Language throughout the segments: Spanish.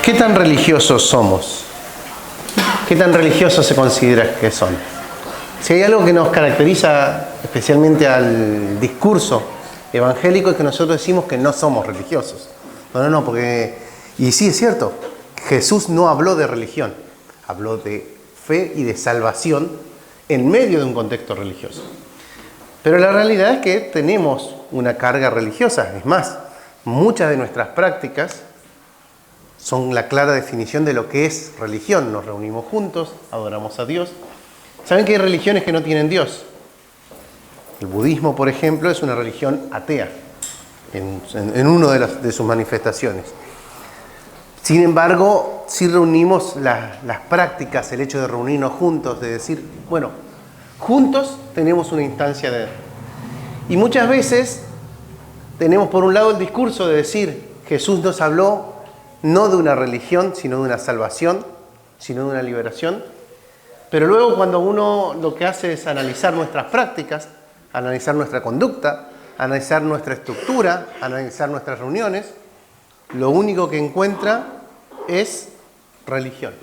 ¿Qué tan religiosos somos? ¿Qué tan religiosos se considera que son? Si hay algo que nos caracteriza especialmente al discurso evangélico es que nosotros decimos que no somos religiosos. No, porque... Y sí, es cierto, Jesús no habló de religión, habló de fe y de salvación en medio de un contexto religioso. Pero la realidad es que tenemos una carga religiosa. Es más, muchas de nuestras prácticas son la clara definición de lo que es religión. Nos reunimos juntos, adoramos a Dios. ¿Saben que hay religiones que no tienen Dios? El budismo, por ejemplo, es una religión atea en una de sus manifestaciones. Sin embargo, si reunimos las prácticas, el hecho de reunirnos juntos, de decir, bueno, juntos tenemos una instancia de... Y muchas veces tenemos por un lado el discurso de decir, Jesús nos habló no de una religión, sino de una salvación, sino de una liberación. Pero luego cuando uno lo que hace es analizar nuestras prácticas, analizar nuestra conducta, analizar nuestra estructura, analizar nuestras reuniones, lo único que encuentra es religión.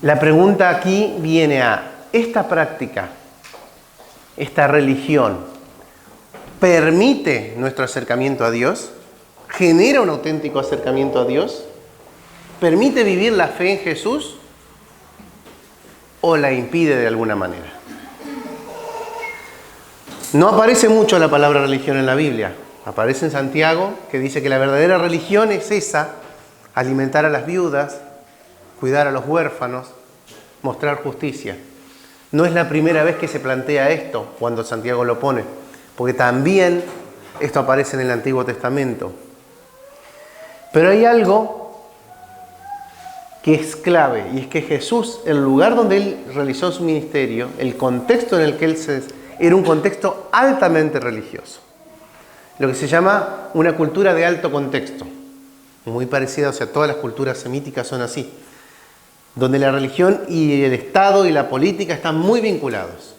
La pregunta aquí viene a, ¿esta práctica, esta religión, permite nuestro acercamiento a Dios? ¿Genera un auténtico acercamiento a Dios? ¿Permite vivir la fe en Jesús? ¿O la impide de alguna manera? No aparece mucho la palabra religión en la Biblia. Aparece en Santiago, que dice que la verdadera religión es esa: alimentar a las viudas, cuidar a los huérfanos, mostrar justicia. No es la primera vez que se plantea esto cuando Santiago lo pone, porque también esto aparece en el Antiguo Testamento. Pero hay algo que es clave, y es que Jesús, el lugar donde Él realizó su ministerio, el contexto en el que Él era un contexto altamente religioso. Lo que se llama una cultura de alto contexto. Muy parecida, o sea, todas las culturas semíticas son así. Donde la religión y el Estado y la política están muy vinculados.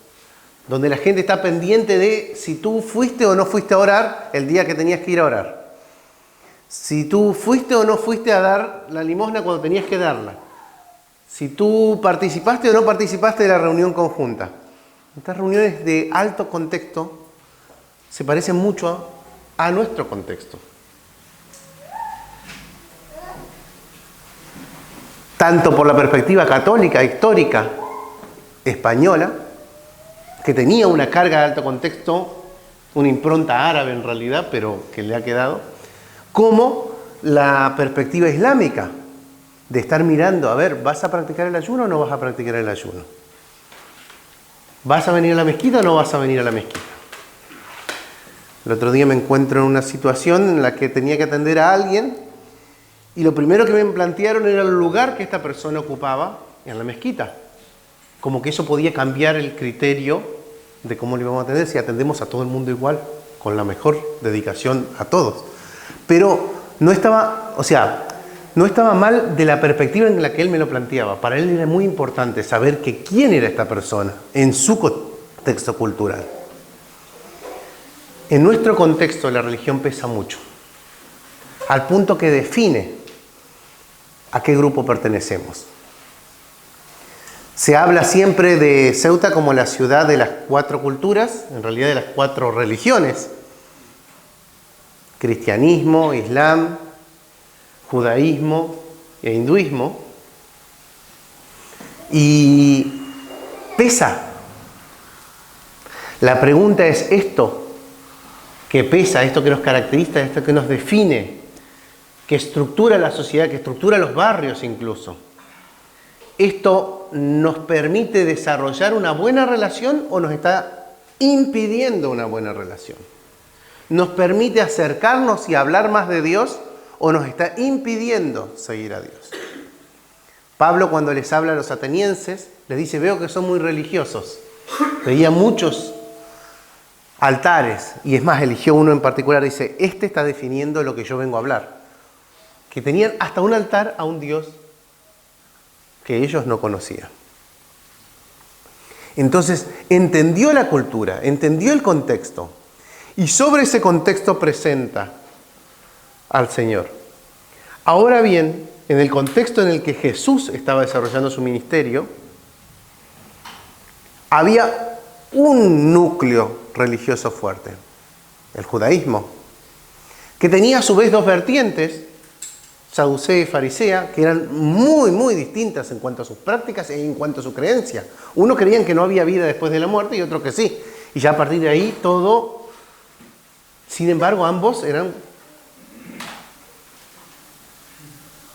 Donde la gente está pendiente de si tú fuiste o no fuiste a orar el día que tenías que ir a orar. Si tú fuiste o no fuiste a dar la limosna cuando tenías que darla. Si tú participaste o no participaste de la reunión conjunta. Estas reuniones de alto contexto se parecen mucho a nuestro contexto. Tanto por la perspectiva católica, histórica, española, que tenía una carga de alto contexto, una impronta árabe en realidad, pero que le ha quedado, como la perspectiva islámica, de estar mirando, a ver, ¿vas a practicar el ayuno o no vas a practicar el ayuno? ¿Vas a venir a la mezquita o no vas a venir a la mezquita? El otro día me encuentro en una situación en la que tenía que atender a alguien y lo primero que me plantearon era el lugar que esta persona ocupaba en la mezquita. Como que eso podía cambiar el criterio de cómo le íbamos a atender si atendemos a todo el mundo igual, con la mejor dedicación a todos. Pero no estaba mal de la perspectiva en la que él me lo planteaba. Para él era muy importante saber que quién era esta persona en su contexto cultural. En nuestro contexto la religión pesa mucho, al punto que define a qué grupo pertenecemos. Se habla siempre de Ceuta como la ciudad de las 4 culturas, en realidad de las 4 religiones: cristianismo, islam, judaísmo e hinduismo. Y pesa. La pregunta es, esto que pesa, esto que nos caracteriza, esto que nos define, que estructura la sociedad, que estructura los barrios incluso, ¿esto nos permite desarrollar una buena relación o nos está impidiendo una buena relación? ¿Nos permite acercarnos y hablar más de Dios o nos está impidiendo seguir a Dios? Pablo, cuando les habla a los atenienses, les dice, veo que son muy religiosos. Veía muchos altares, y es más, eligió uno en particular, dice, este está definiendo lo que yo vengo a hablar. Que tenían hasta un altar a un Dios que ellos no conocían. Entonces, entendió la cultura, entendió el contexto, y sobre ese contexto presenta al Señor. Ahora bien, en el contexto en el que Jesús estaba desarrollando su ministerio, había un núcleo religioso fuerte, el judaísmo, que tenía a su vez dos vertientes, saducea y farisea, que eran muy distintas en cuanto a sus prácticas y en cuanto a su creencia. Uno creían que no había vida después de la muerte y otro que sí. Y ya a partir de ahí todo... Sin embargo, ambos eran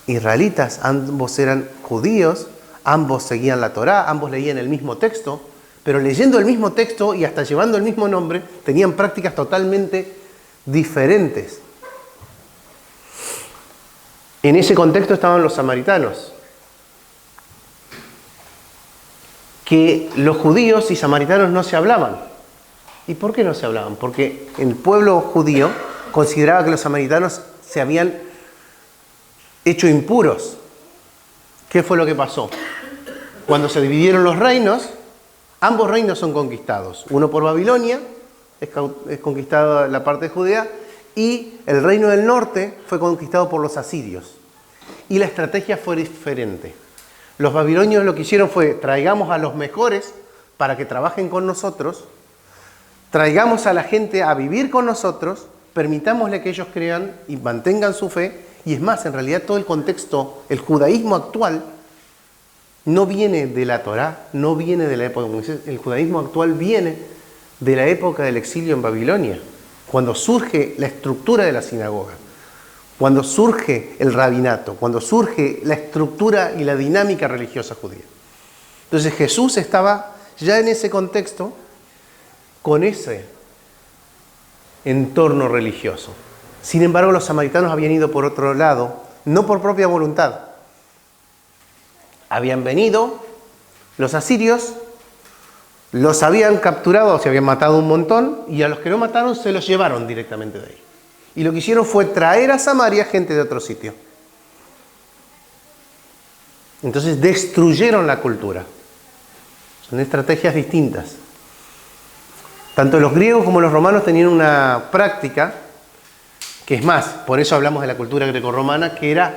israelitas, ambos eran judíos, ambos seguían la Torá, ambos leían el mismo texto, pero leyendo el mismo texto y hasta llevando el mismo nombre, tenían prácticas totalmente diferentes. En ese contexto estaban los samaritanos, que los judíos y samaritanos no se hablaban. ¿Y por qué no se hablaban? Porque el pueblo judío consideraba que los samaritanos se habían hecho impuros. ¿Qué fue lo que pasó? Cuando se dividieron los reinos, ambos reinos son conquistados. Uno por Babilonia, es conquistada la parte de Judea, y el reino del norte fue conquistado por los asirios. Y la estrategia fue diferente. Los babilonios lo que hicieron fue, traigamos a los mejores para que trabajen con nosotros, traigamos a la gente a vivir con nosotros, permitámosle que ellos crean y mantengan su fe. Y es más, en realidad todo el contexto, el judaísmo actual, no viene de la Torá, no viene de la época de Moisés. El judaísmo actual viene de la época del exilio en Babilonia, cuando surge la estructura de la sinagoga, cuando surge el rabinato, cuando surge la estructura y la dinámica religiosa judía. Entonces Jesús estaba ya en ese contexto, con ese entorno religioso. Sin embargo, los samaritanos habían ido por otro lado, no por propia voluntad. Habían venido los asirios, los habían capturado, se habían matado un montón, y a los que no mataron se los llevaron directamente de ahí. Y lo que hicieron fue traer a Samaria gente de otro sitio. Entonces destruyeron la cultura. Son estrategias distintas. Tanto los griegos como los romanos tenían una práctica, que es más, por eso hablamos de la cultura grecorromana, que era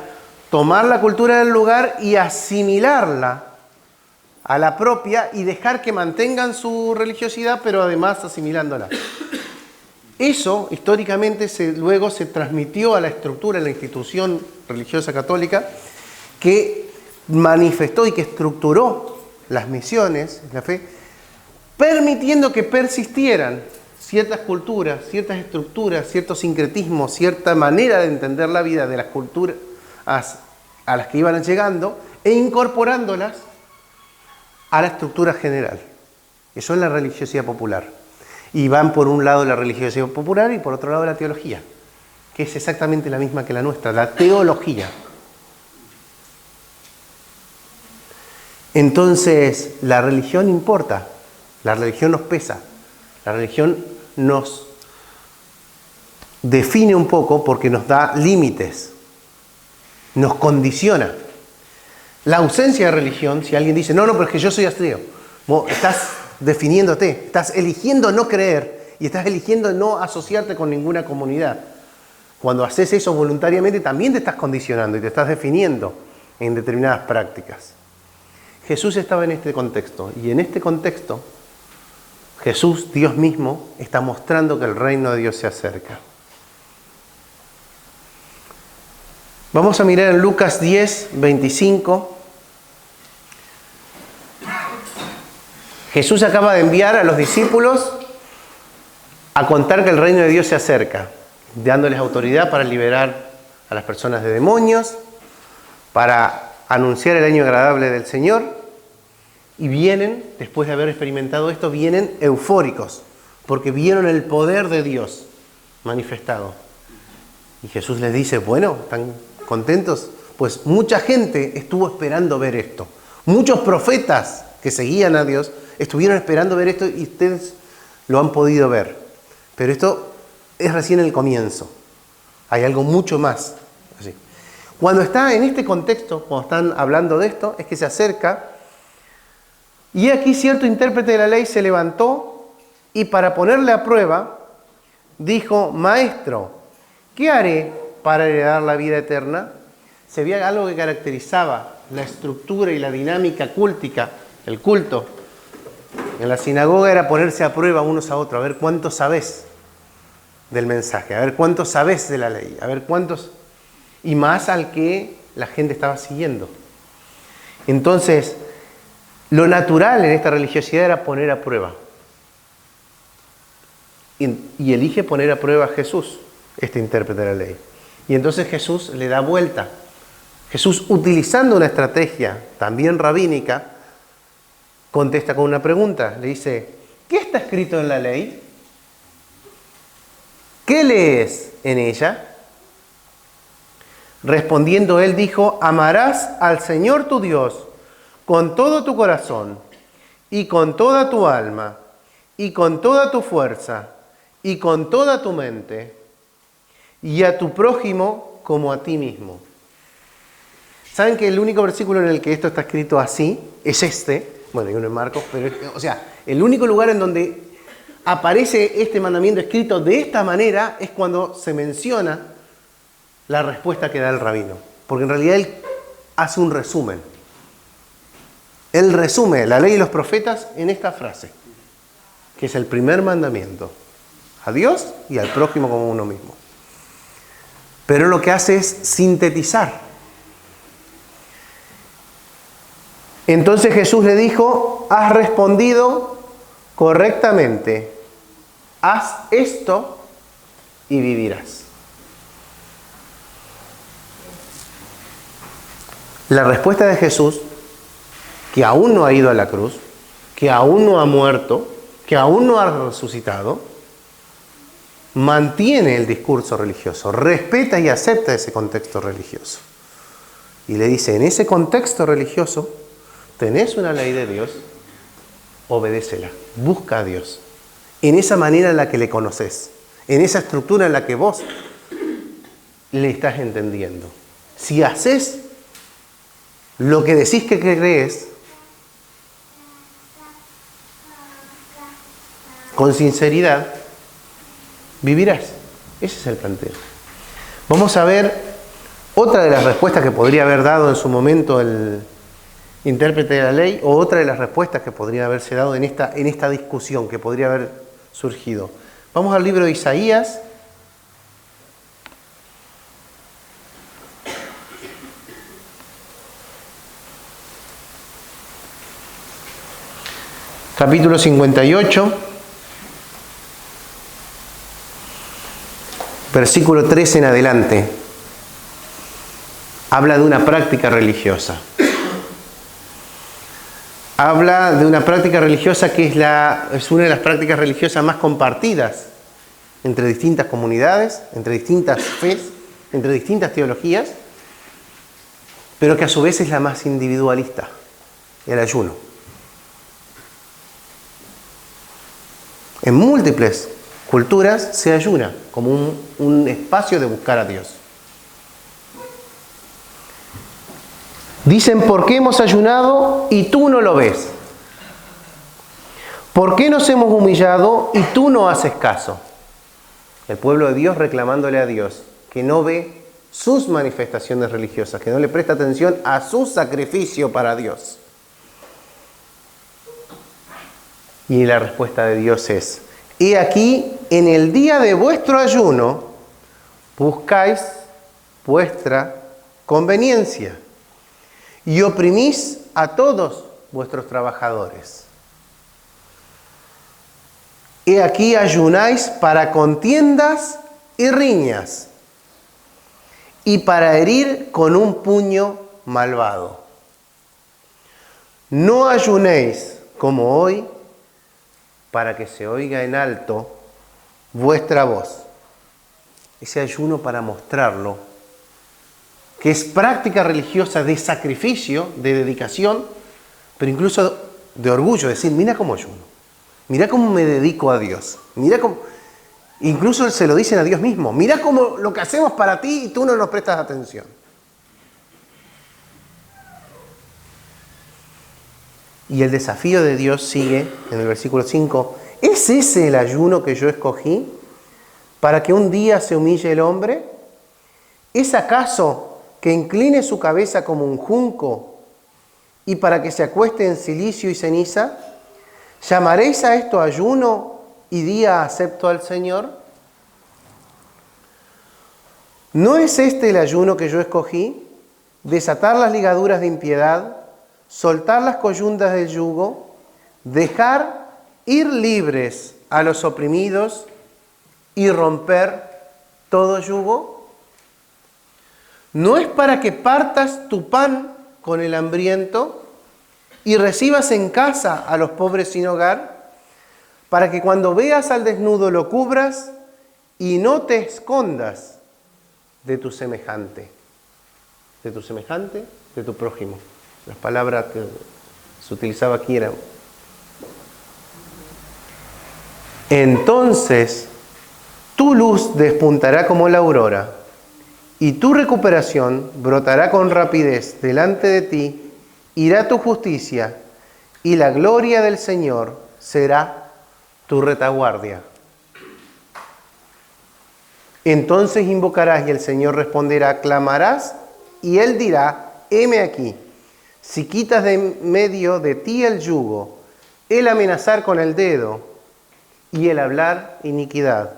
tomar la cultura del lugar y asimilarla a la propia y dejar que mantengan su religiosidad, pero además asimilándola. Eso históricamente luego se transmitió a la estructura, a la institución religiosa católica, que manifestó y que estructuró las misiones, la fe, permitiendo que persistieran ciertas culturas, ciertas estructuras, ciertos sincretismos, cierta manera de entender la vida de las culturas a las que iban llegando e incorporándolas a la estructura general. Eso es la religiosidad popular. Y van por un lado la religiosidad popular y por otro lado la teología, que es exactamente la misma que la nuestra, la teología. Entonces, la religión importa, la religión nos pesa, la religión nos define un poco porque nos da límites, nos condiciona. La ausencia de religión, si alguien dice, no, pero es que yo soy ateo, estás definiéndote, estás eligiendo no creer y estás eligiendo no asociarte con ninguna comunidad. Cuando haces eso voluntariamente también te estás condicionando y te estás definiendo en determinadas prácticas. Jesús estaba en este contexto y en este contexto Jesús, Dios mismo, está mostrando que el reino de Dios se acerca. Vamos a mirar en Lucas 10, 25. Jesús acaba de enviar a los discípulos a contar que el reino de Dios se acerca, dándoles autoridad para liberar a las personas de demonios, para anunciar el año agradable del Señor. Y vienen, después de haber experimentado esto, vienen eufóricos, porque vieron el poder de Dios manifestado. Y Jesús les dice, bueno, ¿están contentos? Pues mucha gente estuvo esperando ver esto. Muchos profetas que seguían a Dios estuvieron esperando ver esto y ustedes lo han podido ver. Pero esto es recién el comienzo. Hay algo mucho más. Así. Cuando está en este contexto, cuando están hablando de esto, es que se acerca. Y aquí cierto intérprete de la ley se levantó y para ponerle a prueba, dijo, Maestro, ¿qué haré para heredar la vida eterna? si había algo que caracterizaba la estructura y la dinámica cúltica, el culto, en la sinagoga era ponerse a prueba unos a otros, a ver cuánto sabés del mensaje, a ver cuánto sabés de la ley, a ver cuántos, y más al que la gente estaba siguiendo. Entonces, lo natural en esta religiosidad era poner a prueba. Y elige poner a prueba a Jesús, este intérprete de la ley. Y entonces Jesús le da vuelta. Jesús, utilizando una estrategia también rabínica, contesta con una pregunta. Le dice, ¿qué está escrito en la ley? ¿Qué lees en ella? Respondiendo él dijo, amarás al Señor tu Dios con todo tu corazón y con toda tu alma y con toda tu fuerza y con toda tu mente y a tu prójimo como a ti mismo. ¿Saben que el único versículo en el que esto está escrito así es este? Bueno, hay uno en Marcos, pero el único lugar en donde aparece este mandamiento escrito de esta manera es cuando se menciona la respuesta que da el rabino. Porque en realidad él hace un resumen. Él resume la ley y los profetas en esta frase, que es el primer mandamiento. A Dios y al prójimo como uno mismo. Pero lo que hace es sintetizar. Entonces Jesús le dijo, has respondido correctamente. Haz esto y vivirás. La respuesta de Jesús, que aún no ha ido a la cruz, que aún no ha muerto, que aún no ha resucitado, mantiene el discurso religioso, respeta y acepta ese contexto religioso. Y le dice, en ese contexto religioso, tenés una ley de Dios, obedécela, busca a Dios. En esa manera en la que le conoces, en esa estructura en la que vos le estás entendiendo. Si haces lo que decís que crees, con sinceridad, vivirás. Ese es el planteo. Vamos a ver otra de las respuestas que podría haber dado en su momento el intérprete de la ley, o otra de las respuestas que podría haberse dado en esta discusión que podría haber surgido. Vamos al libro de Isaías. Capítulo 58. Versículo 13 en adelante, habla de una práctica religiosa. Habla de una práctica religiosa que es una de las prácticas religiosas más compartidas entre distintas comunidades, entre distintas fes, entre distintas teologías, pero que a su vez es la más individualista, el ayuno. En múltiples culturas se ayuna como un espacio de buscar a Dios. Dicen, ¿por qué hemos ayunado y tú no lo ves? ¿Por qué nos hemos humillado y tú no haces caso? El pueblo de Dios reclamándole a Dios que no ve sus manifestaciones religiosas, que no le presta atención a su sacrificio para Dios. Y la respuesta de Dios es, he aquí, en el día de vuestro ayuno, buscáis vuestra conveniencia y oprimís a todos vuestros trabajadores. He aquí ayunáis para contiendas y riñas y para herir con un puño malvado. No ayunéis como hoy, para que se oiga en alto vuestra voz. Ese ayuno para mostrarlo, que es práctica religiosa de sacrificio, de dedicación, pero incluso de orgullo, decir, mira cómo ayuno, mira cómo me dedico a Dios, mira cómo, incluso se lo dicen a Dios mismo, mira cómo lo que hacemos para ti y tú no nos prestas atención. Y el desafío de Dios sigue en el versículo 5. ¿Es ese el ayuno que yo escogí para que un día se humille el hombre? ¿Es acaso que incline su cabeza como un junco y para que se acueste en cilicio y ceniza? ¿Llamaréis a esto ayuno y día acepto al Señor? ¿No es este el ayuno que yo escogí? Desatar las ligaduras de impiedad, soltar las coyundas del yugo, dejar ir libres a los oprimidos y romper todo yugo. ¿No es para que partas tu pan con el hambriento y recibas en casa a los pobres sin hogar, para que cuando veas al desnudo lo cubras y no te escondas de tu semejante? De tu semejante, de tu prójimo. Las palabras que se utilizaba aquí eran: entonces tu luz despuntará como la aurora, y tu recuperación brotará con rapidez delante de ti, irá tu justicia, y la gloria del Señor será tu retaguardia. Entonces invocarás y el Señor responderá, clamarás y Él dirá, heme aquí. Si quitas de medio de ti el yugo, el amenazar con el dedo y el hablar iniquidad.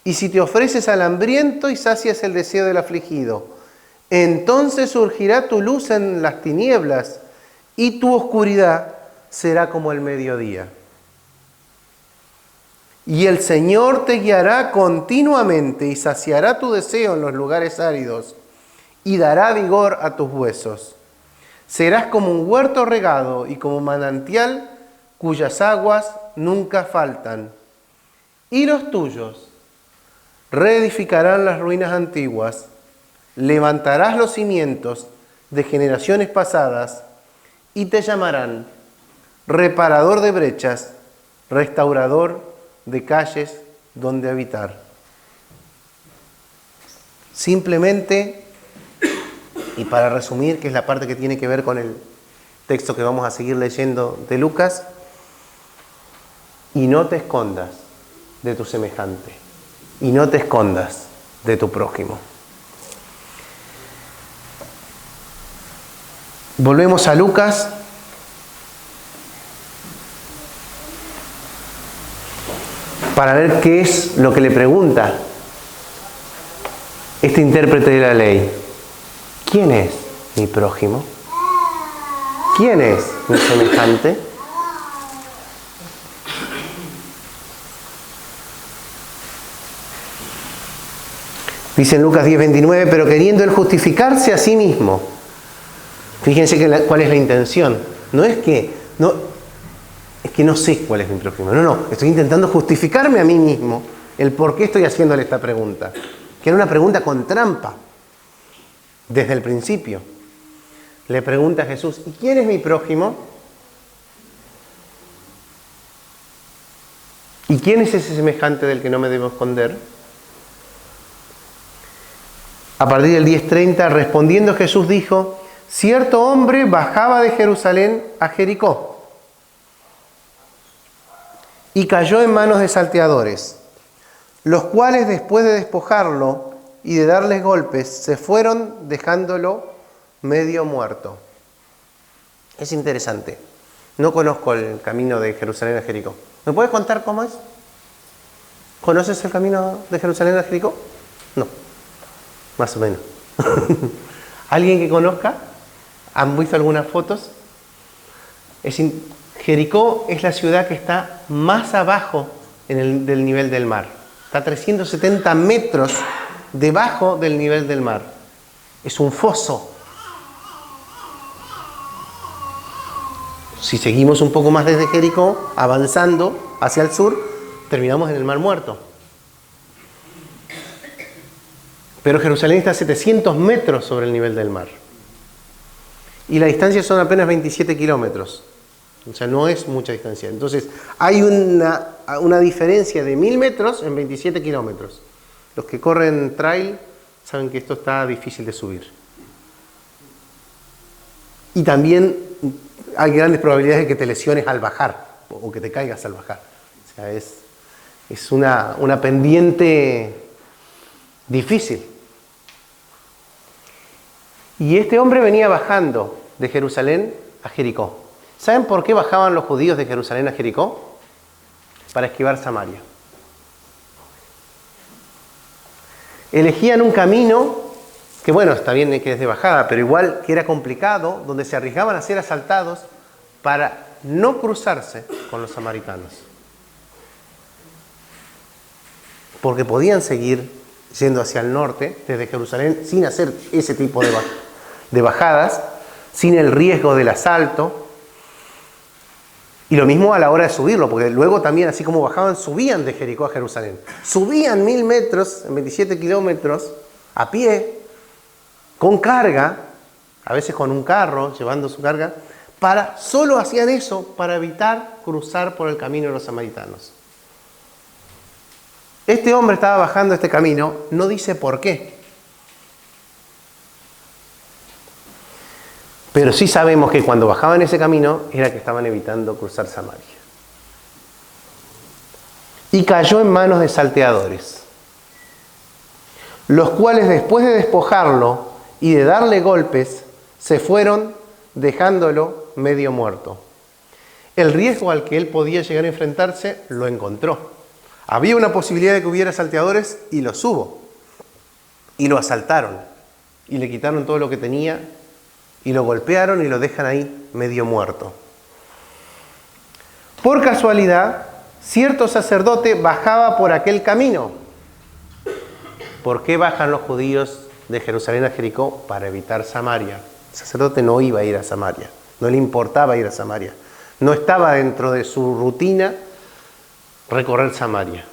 Y si te ofreces al hambriento y sacias el deseo del afligido, entonces surgirá tu luz en las tinieblas y tu oscuridad será como el mediodía. Y el Señor te guiará continuamente y saciará tu deseo en los lugares áridos y dará vigor a tus huesos. Serás como un huerto regado y como manantial cuyas aguas nunca faltan. Y los tuyos reedificarán las ruinas antiguas, levantarás los cimientos de generaciones pasadas y te llamarán reparador de brechas, restaurador de calles donde habitar. Simplemente, y para resumir, que es la parte que tiene que ver con el texto que vamos a seguir leyendo de Lucas, y no te escondas de tu semejante, y no te escondas de tu prójimo. Volvemos a Lucas. Para ver qué es lo que le pregunta este intérprete de la ley. ¿Quién es mi prójimo? ¿Quién es mi semejante? Dice en Lucas 10:29, pero queriendo él justificarse a sí mismo. Fíjense cuál es la intención. No es que no sé cuál es mi prójimo. No, estoy intentando justificarme a mí mismo el por qué estoy haciéndole esta pregunta. Que era una pregunta con trampa. Desde el principio. Le pregunta a Jesús, ¿y quién es mi prójimo? ¿Y quién es ese semejante del que no me debo esconder? A partir del 10:30, respondiendo Jesús dijo, cierto hombre bajaba de Jerusalén a Jericó y cayó en manos de salteadores, los cuales después de despojarlo y de darles golpes, se fueron dejándolo medio muerto. Es interesante. No conozco el camino de Jerusalén a Jericó. ¿Me puedes contar cómo es? ¿Conoces el camino de Jerusalén a Jericó? No, más o menos. ¿Alguien que conozca? ¿Han visto algunas fotos? Jericó es la ciudad que está más abajo del nivel del mar. Está a 370 metros debajo del nivel del mar. Es un foso. Si seguimos un poco más desde Jericó, avanzando hacia el sur, terminamos en el Mar Muerto. Pero Jerusalén está a 700 metros sobre el nivel del mar. Y la distancia son apenas 27 kilómetros. O sea, no es mucha distancia. Entonces, hay una diferencia de 1000 metros en 27 kilómetros. Los que corren trail saben que esto está difícil de subir. Y también hay grandes probabilidades de que te lesiones al bajar o que te caigas al bajar. O sea, es una pendiente difícil. Y este hombre venía bajando de Jerusalén a Jericó. ¿Saben por qué bajaban los judíos de Jerusalén a Jericó? Para esquivar Samaria. Elegían un camino que, bueno, está bien que es de bajada, pero igual que era complicado, donde se arriesgaban a ser asaltados para no cruzarse con los samaritanos. Porque podían seguir yendo hacia el norte, desde Jerusalén, sin hacer ese tipo de bajadas, sin el riesgo del asalto. Y lo mismo a la hora de subirlo, porque luego también, así como bajaban, subían de Jericó a Jerusalén. Subían 1000 metros, 27 kilómetros, a pie, con carga, a veces con un carro, llevando su carga, solo hacían eso para evitar cruzar por el camino de los samaritanos. Este hombre estaba bajando este camino, no dice por qué. Pero sí sabemos que cuando bajaban ese camino era que estaban evitando cruzar Samaria. Y cayó en manos de salteadores, los cuales después de despojarlo y de darle golpes, se fueron dejándolo medio muerto. El riesgo al que él podía llegar a enfrentarse lo encontró. Había una posibilidad de que hubiera salteadores y los hubo. Y lo asaltaron y le quitaron todo lo que tenía y lo golpearon y lo dejan ahí medio muerto. Por casualidad, cierto sacerdote bajaba por aquel camino. ¿Por qué bajan los judíos de Jerusalén a Jericó? Para evitar Samaria. El sacerdote no iba a ir a Samaria, no le importaba ir a Samaria. No estaba dentro de su rutina recorrer Samaria.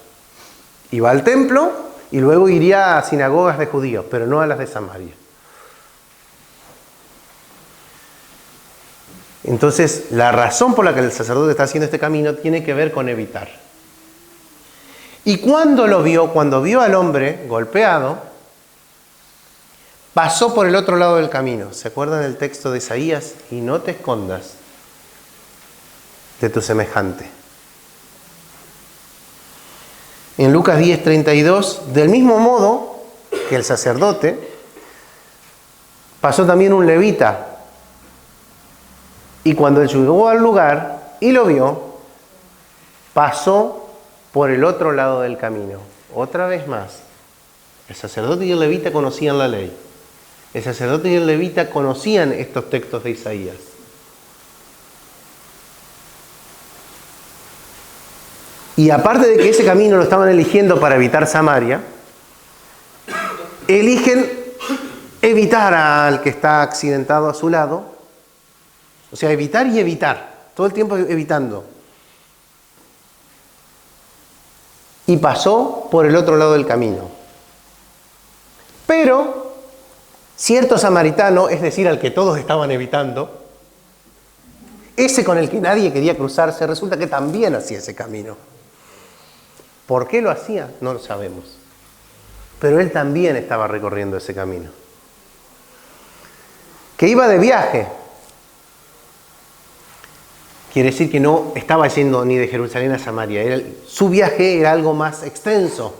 Iba al templo y luego iría a sinagogas de judíos, pero no a las de Samaria. Entonces, la razón por la que el sacerdote está haciendo este camino tiene que ver con evitar. Y cuando vio al hombre golpeado, pasó por el otro lado del camino. ¿Se acuerdan del texto de Isaías? Y no te escondas de tu semejante. En Lucas 10:32, del mismo modo que el sacerdote, pasó también un levita. Y cuando él llegó al lugar y lo vio, pasó por el otro lado del camino. Otra vez más, el sacerdote y el levita conocían la ley. El sacerdote y el levita conocían estos textos de Isaías. Y aparte de que ese camino lo estaban eligiendo para evitar Samaria, eligen evitar al que está accidentado a su lado. O sea, evitar y evitar. Todo el tiempo evitando. Y pasó por el otro lado del camino. Pero cierto samaritano, es decir, al que todos estaban evitando, ese con el que nadie quería cruzarse, resulta que también hacía ese camino. ¿Por qué lo hacía? No lo sabemos. Pero él también estaba recorriendo ese camino. Que iba de viaje. Quiere decir que no estaba yendo ni de Jerusalén a Samaria. Su viaje era algo más extenso.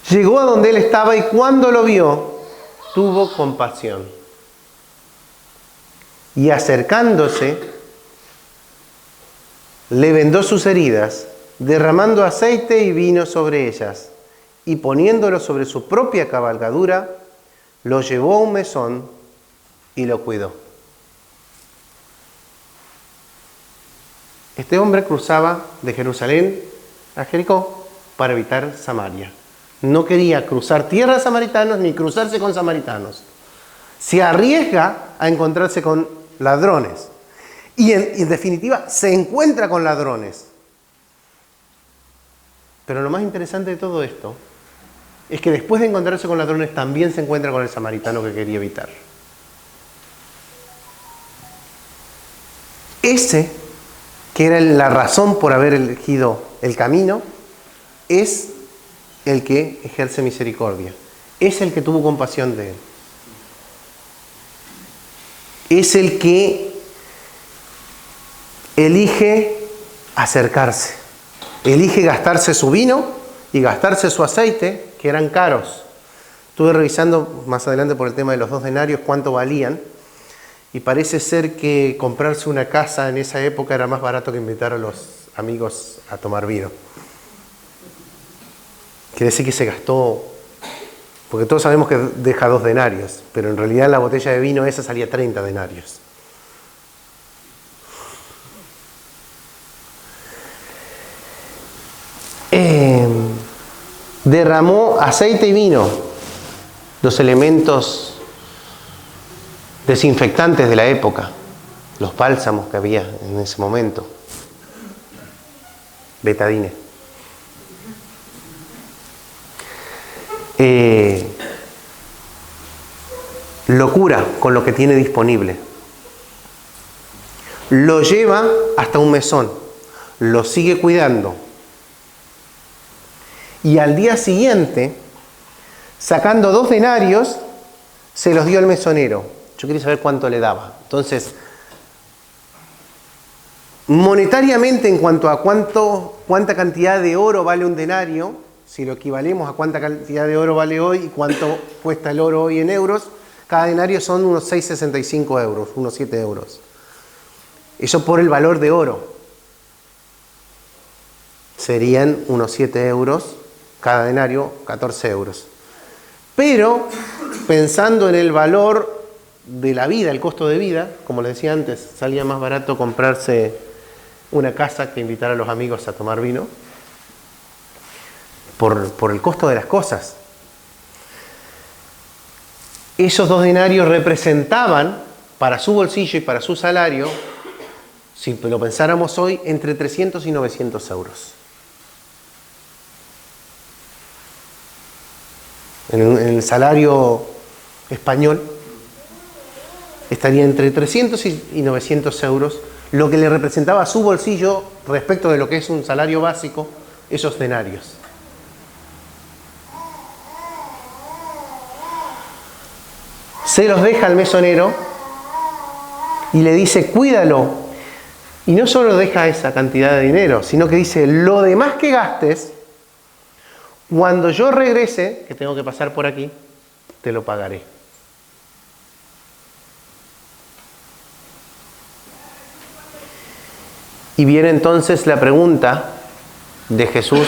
Llegó a donde él estaba y cuando lo vio, tuvo compasión. Y acercándose, le vendó sus heridas, derramando aceite y vino sobre ellas, y poniéndolo sobre su propia cabalgadura, lo llevó a un mesón y lo cuidó. Este hombre cruzaba de Jerusalén a Jericó para evitar Samaria. No quería cruzar tierras samaritanas ni cruzarse con samaritanos. Se arriesga a encontrarse con ladrones. Y en definitiva se encuentra con ladrones. Pero lo más interesante de todo esto es que después de encontrarse con ladrones también se encuentra con el samaritano que quería evitar. Ese, que era la razón por haber elegido el camino, es el que ejerce misericordia. Es el que tuvo compasión de él. Es el que elige acercarse. Elige gastarse su vino y gastarse su aceite, que eran caros. Estuve revisando más adelante por el tema de los 2 denarios cuánto valían, y parece ser que comprarse una casa en esa época era más barato que invitar a los amigos a tomar vino. Quiere decir que se gastó, porque todos sabemos que deja 2 denarios, pero en realidad la botella de vino esa salía 30 denarios. Derramó aceite y vino, los elementos desinfectantes de la época, los bálsamos que había en ese momento, betadine. Locura con lo que tiene disponible. Lo lleva hasta un mesón, lo sigue cuidando. Y al día siguiente, sacando 2 denarios, se los dio al mesonero. Yo quería saber cuánto le daba. Entonces, monetariamente, en cuanto a cuánta cantidad de oro vale un denario, si lo equivalemos a cuánta cantidad de oro vale hoy y cuánto cuesta el oro hoy en euros, cada denario son unos 6,65 euros, unos 7 euros. Eso por el valor de oro. Serían unos 7 euros, cada denario 14 euros. Pero, pensando en el valor de la vida, el costo de vida, como les decía antes, salía más barato comprarse una casa que invitar a los amigos a tomar vino, por el costo de las cosas. Esos 2 denarios representaban, para su bolsillo y para su salario, si lo pensáramos hoy, entre 300 y 900 euros. En el salario español estaría entre 300 y 900 euros, lo que le representaba a su bolsillo respecto de lo que es un salario básico, esos denarios. Se los deja al mesonero y le dice, cuídalo. Y no solo deja esa cantidad de dinero, sino que dice, lo demás que gastes, cuando yo regrese, que tengo que pasar por aquí, te lo pagaré. Y viene entonces la pregunta de Jesús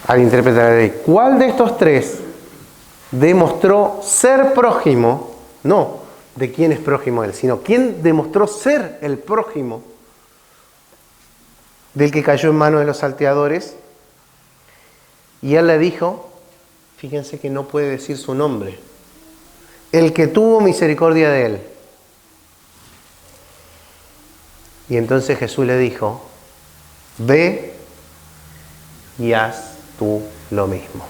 al intérprete de la ley. ¿Cuál de estos 3 demostró ser prójimo? No de quién es prójimo él, sino quién demostró ser el prójimo del que cayó en manos de los salteadores. Y él le dijo, fíjense que no puede decir su nombre, el que tuvo misericordia de él. Y entonces Jesús le dijo, ve y haz tú lo mismo.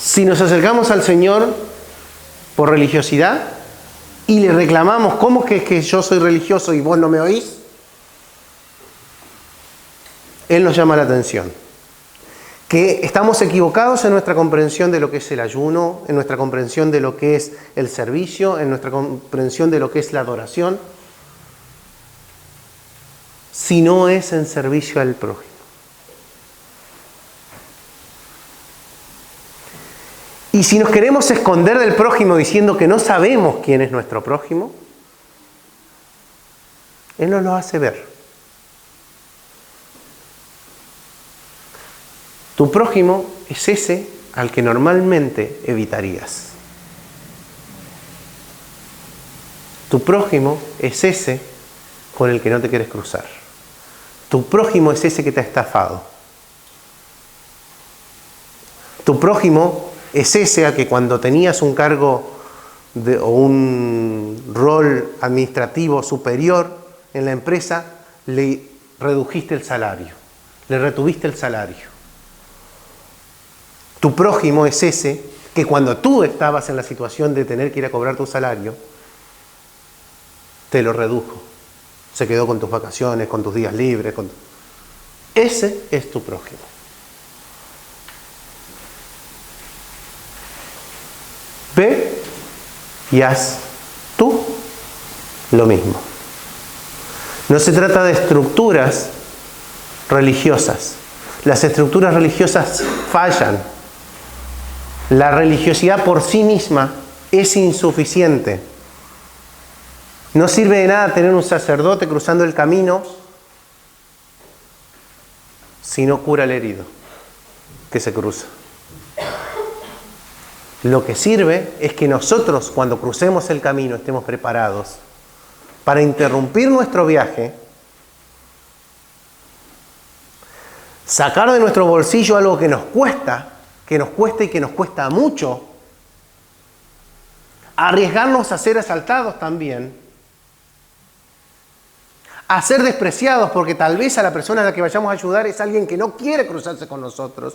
Si nos acercamos al Señor por religiosidad y le reclamamos, ¿cómo es que yo soy religioso y vos no me oís? Él nos llama la atención. Que estamos equivocados en nuestra comprensión de lo que es el ayuno, en nuestra comprensión de lo que es el servicio, en nuestra comprensión de lo que es la adoración, si no es en servicio al prójimo. Y si nos queremos esconder del prójimo diciendo que no sabemos quién es nuestro prójimo, Él nos lo hace ver. Tu prójimo es ese al que normalmente evitarías. Tu prójimo es ese con el que no te quieres cruzar. Tu prójimo es ese que te ha estafado. Tu prójimo es ese al que cuando tenías un cargo o un rol administrativo superior en la empresa, le redujiste el salario, le retuviste el salario. Tu prójimo es ese que cuando tú estabas en la situación de tener que ir a cobrar tu salario, te lo redujo. Se quedó con tus vacaciones, con tus días libres. Ese es tu prójimo. Ve y haz tú lo mismo. No se trata de estructuras religiosas. Las estructuras religiosas fallan. La religiosidad por sí misma es insuficiente. No sirve de nada tener un sacerdote cruzando el camino si no cura al herido que se cruza. Lo que sirve es que nosotros, cuando crucemos el camino, estemos preparados para interrumpir nuestro viaje, sacar de nuestro bolsillo algo que nos cuesta y que nos cuesta mucho, arriesgarnos a ser asaltados también, a ser despreciados porque tal vez a la persona a la que vayamos a ayudar es alguien que no quiere cruzarse con nosotros.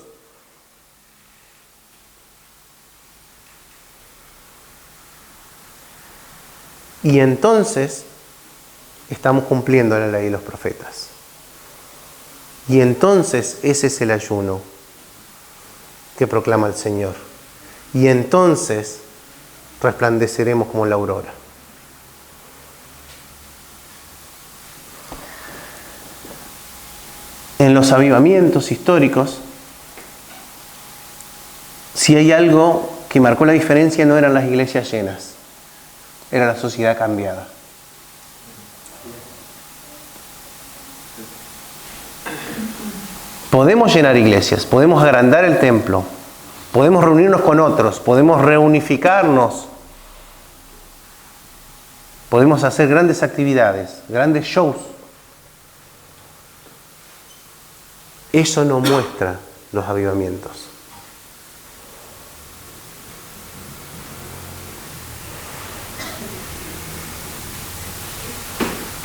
Y entonces estamos cumpliendo la ley de los profetas. Y entonces ese es el ayuno que proclama el Señor. Y entonces resplandeceremos como la aurora. En los avivamientos históricos, si hay algo que marcó la diferencia, no eran las iglesias llenas, era la sociedad cambiada. Podemos llenar iglesias, podemos agrandar el templo, podemos reunirnos con otros, podemos reunificarnos, podemos hacer grandes actividades, grandes shows. Eso no muestra los avivamientos.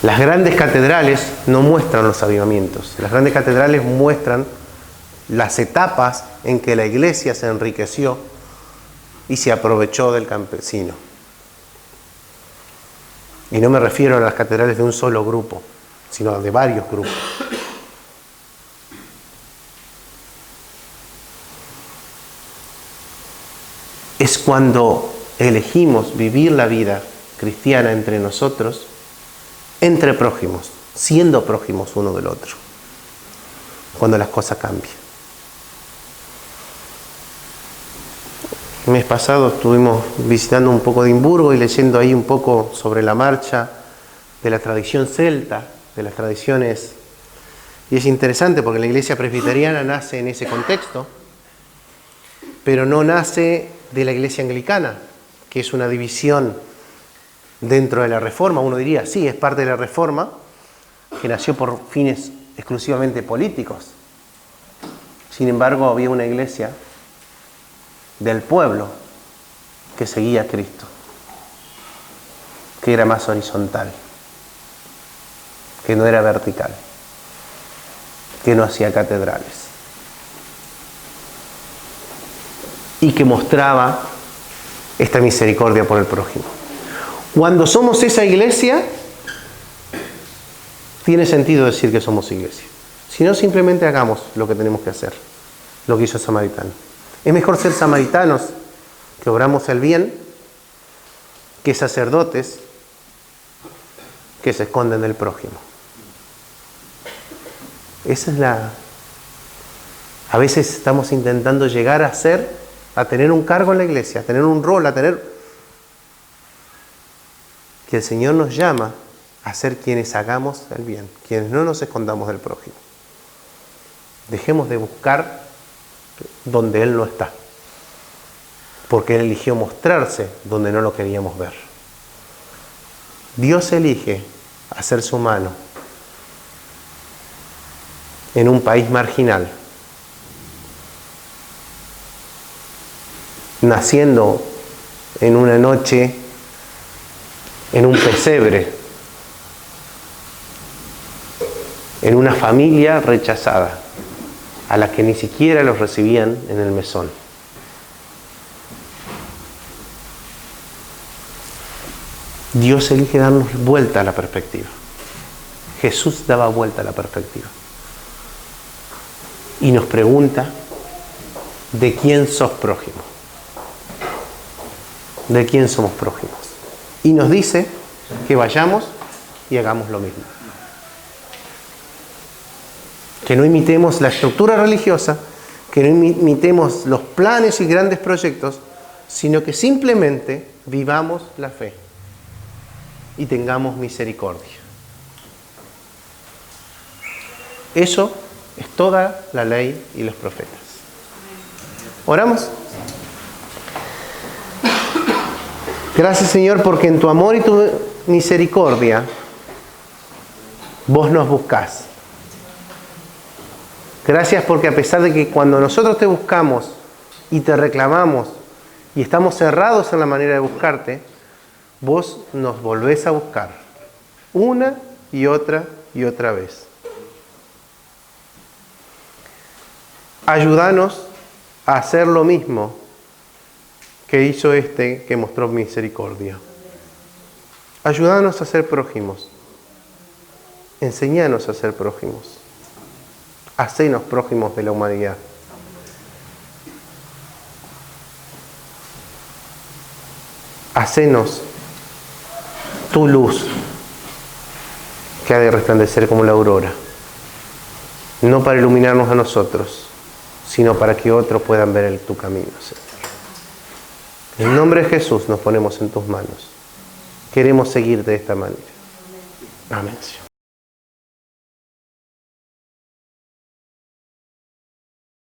Las grandes catedrales no muestran los avivamientos. Las grandes catedrales muestran las etapas en que la iglesia se enriqueció y se aprovechó del campesino. Y no me refiero a las catedrales de un solo grupo, sino de varios grupos. Es cuando elegimos vivir la vida cristiana entre nosotros, entre prójimos, siendo prójimos uno del otro, cuando las cosas cambian. El mes pasado estuvimos visitando un poco Edimburgo y leyendo ahí un poco sobre la marcha de la tradición celta, de las tradiciones. Y es interesante porque la iglesia presbiteriana nace en ese contexto, pero no nace de la iglesia anglicana, que es una división dentro de la Reforma. Uno diría, sí, es parte de la Reforma, que nació por fines exclusivamente políticos. Sin embargo, había una iglesia del pueblo que seguía a Cristo, que era más horizontal, que no era vertical, que no hacía catedrales y que mostraba esta misericordia por el prójimo. Cuando somos esa iglesia, tiene sentido decir que somos iglesia. Si no, simplemente hagamos lo que tenemos que hacer, lo que hizo el samaritano. Es mejor ser samaritanos que obramos el bien que sacerdotes que se esconden del prójimo. Esa es la... A veces estamos intentando llegar a tener un cargo en la iglesia, a tener un rol, que el Señor nos llama a ser quienes hagamos el bien, quienes no nos escondamos del prójimo. Dejemos de buscar donde Él no está, porque Él eligió mostrarse donde no lo queríamos ver. Dios elige hacer su mano en un país marginal, naciendo en una noche en un pesebre, en una familia rechazada, a la que ni siquiera los recibían en el mesón. Dios elige darnos vuelta a la perspectiva. Jesús daba vuelta a la perspectiva. Y nos pregunta, ¿de quién sos prójimo? ¿De quién somos prójimos? Y nos dice que vayamos y hagamos lo mismo. Que no imitemos la estructura religiosa, que no imitemos los planes y grandes proyectos, sino que simplemente vivamos la fe y tengamos misericordia. Eso es toda la ley y los profetas. ¿Oramos? Gracias, Señor, porque en tu amor y tu misericordia vos nos buscás. Gracias porque a pesar de que cuando nosotros te buscamos y te reclamamos y estamos cerrados en la manera de buscarte, vos nos volvés a buscar una y otra vez. Ayúdanos a hacer lo mismo que hizo este que mostró misericordia. Ayúdanos a ser prójimos. Enséñanos a ser prójimos. Hacenos prójimos de la humanidad. Hacenos tu luz que ha de resplandecer como la aurora. No para iluminarnos a nosotros, sino para que otros puedan ver tu camino, Señor. En el nombre de Jesús nos ponemos en tus manos. Queremos seguirte de esta manera. Amén, Señor.